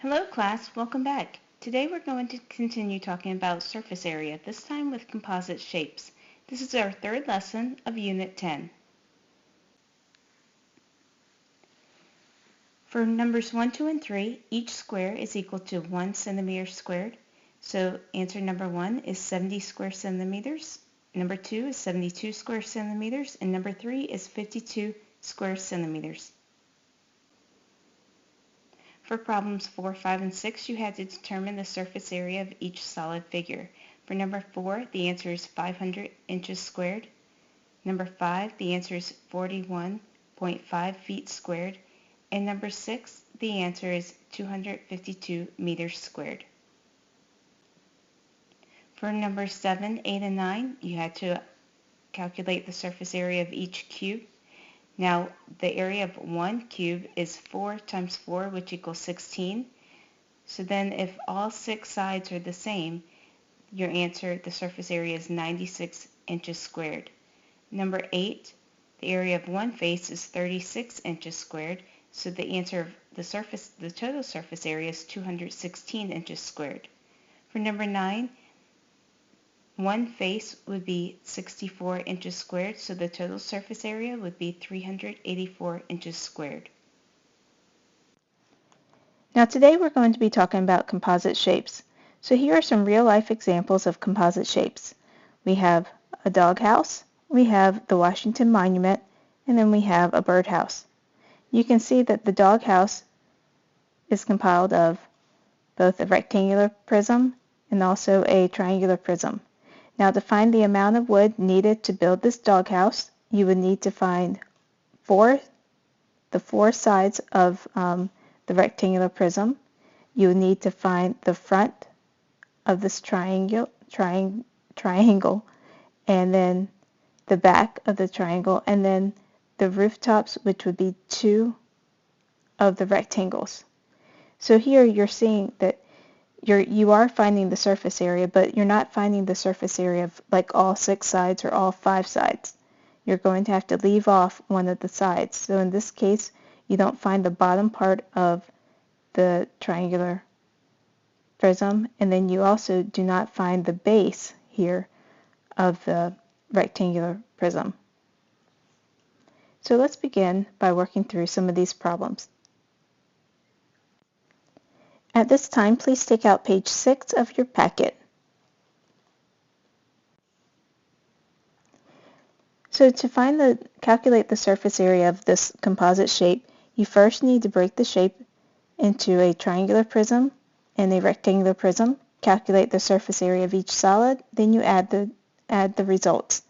Hello class, welcome back. Today we're going to continue talking about surface area, this time with composite shapes. This is our third lesson of Unit 10. For numbers 1, 2, and 3, each square is equal to 1 centimeter squared. So answer number 1 is 70 square centimeters, number 2 is 72 square centimeters, and number 3 is 52 square centimeters. For problems 4, 5, and 6, you had to determine the surface area of each solid figure. For number 4, the answer is 500 inches squared. Number 5, the answer is 41.5 feet squared. And number 6, the answer is 252 meters squared. For numbers 7, 8, and 9, you had to calculate the surface area of each cube. Now, the area of one cube is 4 times 4, which equals 16. So then if all 6 sides are the same, your answer, the surface area, is 96 inches squared. Number 8, the area of one face is 36 inches squared. So the answer of the total surface area is 216 inches squared. For number 9, one face would be 64 inches squared, so the total surface area would be 384 inches squared. Now today we're going to be talking about composite shapes. So here are some real-life examples of composite shapes. We have a doghouse, we have the Washington Monument, and then we have a birdhouse. You can see that the doghouse is compiled of both a rectangular prism and also a triangular prism. Now to find the amount of wood needed to build this doghouse, you would need to find the four sides of the rectangular prism. You would need to find the front of this triangle, and then the back of the triangle, and then the rooftops, which would be 2 of the rectangles. So here you're seeing that you are finding the surface area, but you're not finding the surface area of like all 6 sides or all 5 sides. You're going to have to leave off one of the sides. So in this case, you don't find the bottom part of the triangular prism, and then you also do not find the base here of the rectangular prism. So let's begin by working through some of these problems. At this time, please take out page 6 of your packet. So to calculate the surface area of this composite shape, you first need to break the shape into a triangular prism and a rectangular prism, calculate the surface area of each solid, then you add the results.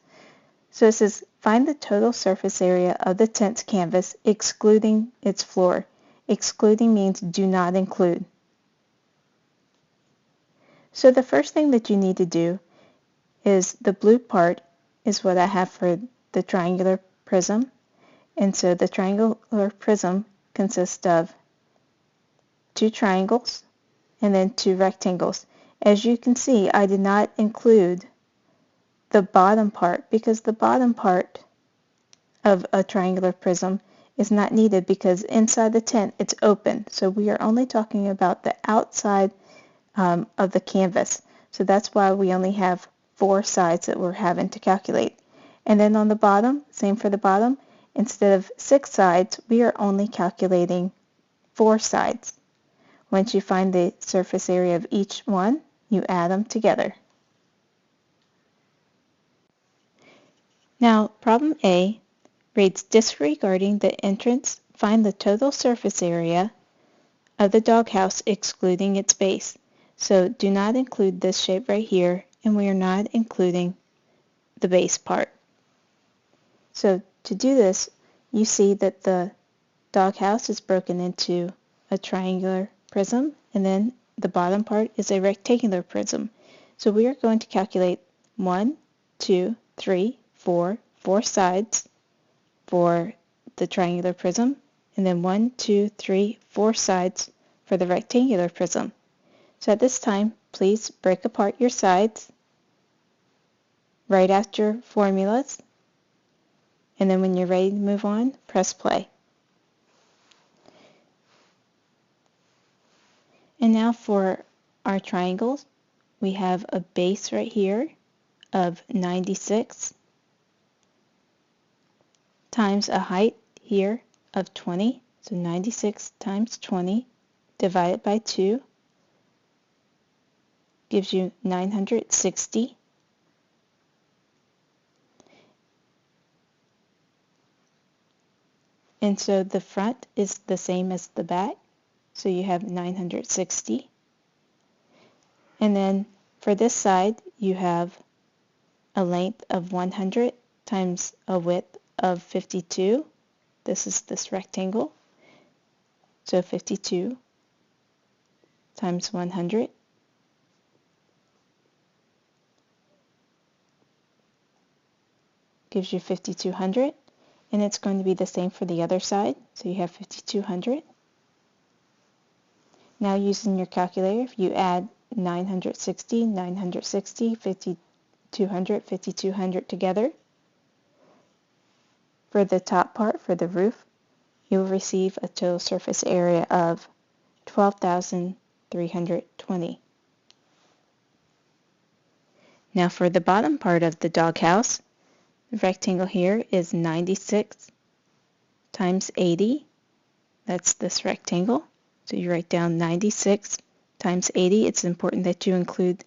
So it says, find the total surface area of the tent's canvas excluding its floor. Excluding means do not include. So the first thing that you need to do is the blue part is what I have for the triangular prism. And so the triangular prism consists of 2 triangles and then 2 rectangles. As you can see, I did not include the bottom part because the bottom part of a triangular prism is not needed because inside the tent it's open. So we are only talking about the outside of the canvas. So that's why we only have 4 sides that we're having to calculate. And then on the bottom, same for the bottom, instead of 6 sides, we are only calculating 4 sides. Once you find the surface area of each one, you add them together. Now, problem A reads, disregarding the entrance, find the total surface area of the doghouse excluding its base. So do not include this shape right here, and we are not including the base part. So to do this, you see that the doghouse is broken into a triangular prism, and then the bottom part is a rectangular prism. So we are going to calculate 1, 2, 3, 4 sides for the triangular prism, and then 1, 2, 3, 4 sides for the rectangular prism. So at this time, please break apart your sides, write out your formulas, and then when you're ready to move on, press play. And now for our triangles, we have a base right here of 96 times a height here of 20. So 96 times 20 divided by 2 gives you 960. And so the front is the same as the back. So you have 960. And then for this side, you have a length of 100 times a width of 52. This is this rectangle. So 52 times 100 gives you 5200. And it's going to be the same for the other side. So you have 5200. Now using your calculator, if you add 960, 960, 5200, 5200 together, for the top part, for the roof, you will receive a total surface area of 12,320. Now for the bottom part of the doghouse, the rectangle here is 96 times 80. That's this rectangle. So you write down 96 times 80. It's important that you include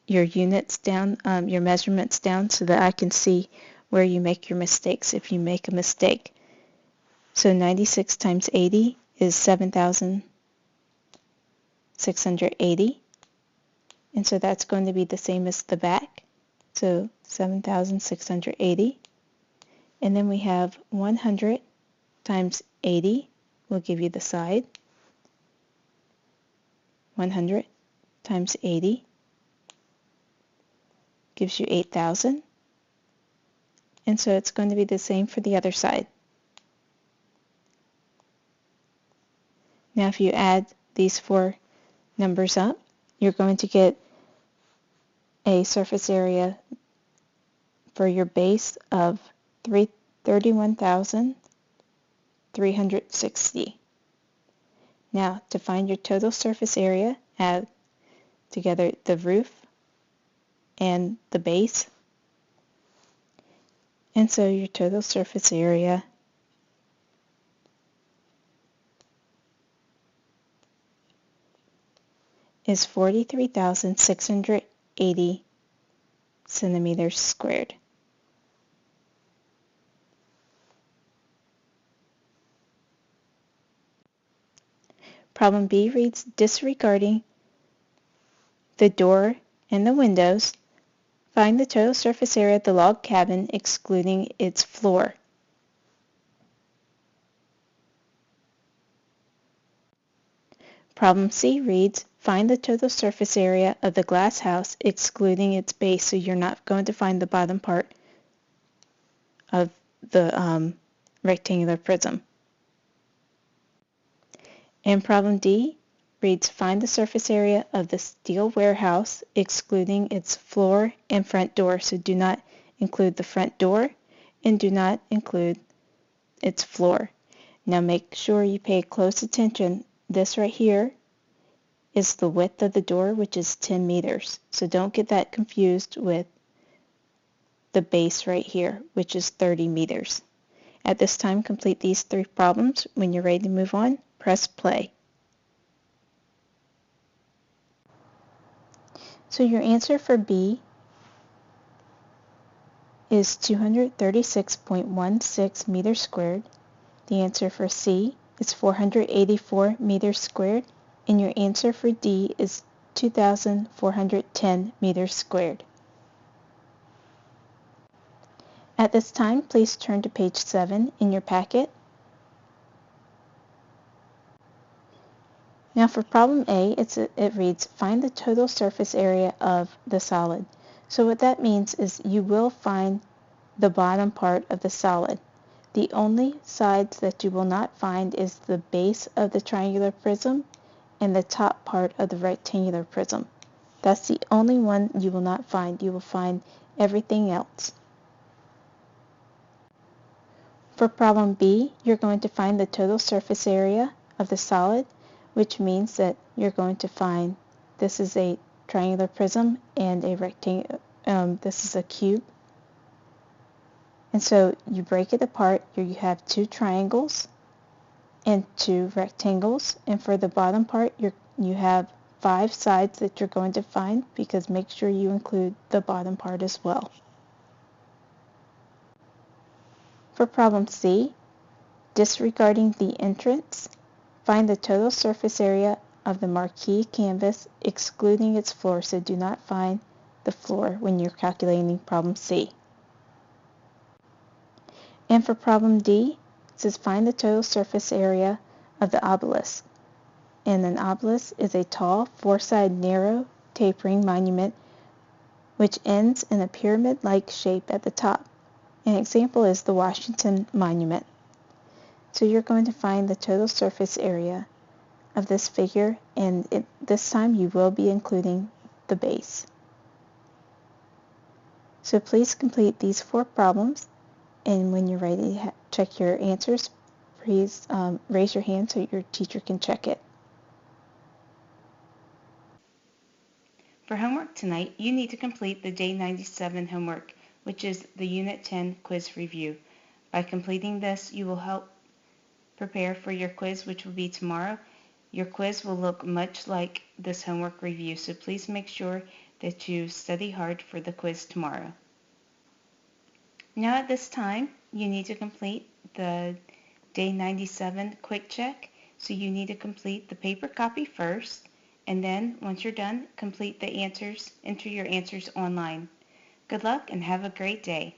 your units down, your measurements down, so that I can see where you make your mistakes if you make a mistake. So 96 times 80 is 7,680. And so that's going to be the same as the back. So 7,680. And then we have 100 times 80 will give you the side. 100 times 80 gives you 8,000. And so it's going to be the same for the other side. Now if you add these four numbers up, you're going to get a surface area for your base of 31,360. Now to find your total surface area, add together the roof and the base. And so your total surface area is 43,680 centimeters squared. Problem B reads, disregarding the door and the windows, find the total surface area of the log cabin excluding its floor. Problem C reads, find the total surface area of the glass house excluding its base. So you're not going to find the bottom part of the rectangular prism. And problem D reads, find the surface area of the steel warehouse excluding its floor and front door. So do not include the front door and do not include its floor. Now make sure you pay close attention. This right here is the width of the door, which is 10 meters. So don't get that confused with the base right here, which is 30 meters. At this time, complete these three problems. When you're ready to move on, press play. So your answer for B is 236.16 meters squared. The answer for C is 484 meters squared. And your answer for D is 2,410 meters squared. At this time, please turn to page 7 in your packet. Now for problem A, it reads, find the total surface area of the solid. So what that means is you will find the bottom part of the solid. The only sides that you will not find is the base of the triangular prism and the top part of the rectangular prism. That's the only one you will not find. You will find everything else. For problem B, you're going to find the total surface area of the solid. which means that you're going to find this is a triangular prism and a rectangle. This is a cube. And so you break it apart. Here you have two triangles and two rectangles. And for the bottom part, you have 5 sides that you're going to find, because make sure you include the bottom part as well. For problem C, disregarding the entrance, find the total surface area of the marquee canvas excluding its floor. So do not find the floor when you're calculating problem C. And for problem D, it says find the total surface area of the obelisk. And an obelisk is a tall, 4-sided, narrow, tapering monument which ends in a pyramid-like shape at the top. An example is the Washington Monument. So you're going to find the total surface area of this figure, and this time you will be including the base. So please complete these 4 problems, and when you're ready to check your answers, please raise your hand so your teacher can check it. For homework tonight, you need to complete the Day 97 homework, which is the Unit 10 quiz review. By completing this, you will help prepare for your quiz, which will be tomorrow. Your quiz will look much like this homework review, so please make sure that you study hard for the quiz tomorrow. Now at this time, you need to complete the Day 97 quick check. So you need to complete the paper copy first, and then once you're done, complete the answers, enter your answers online. Good luck and have a great day.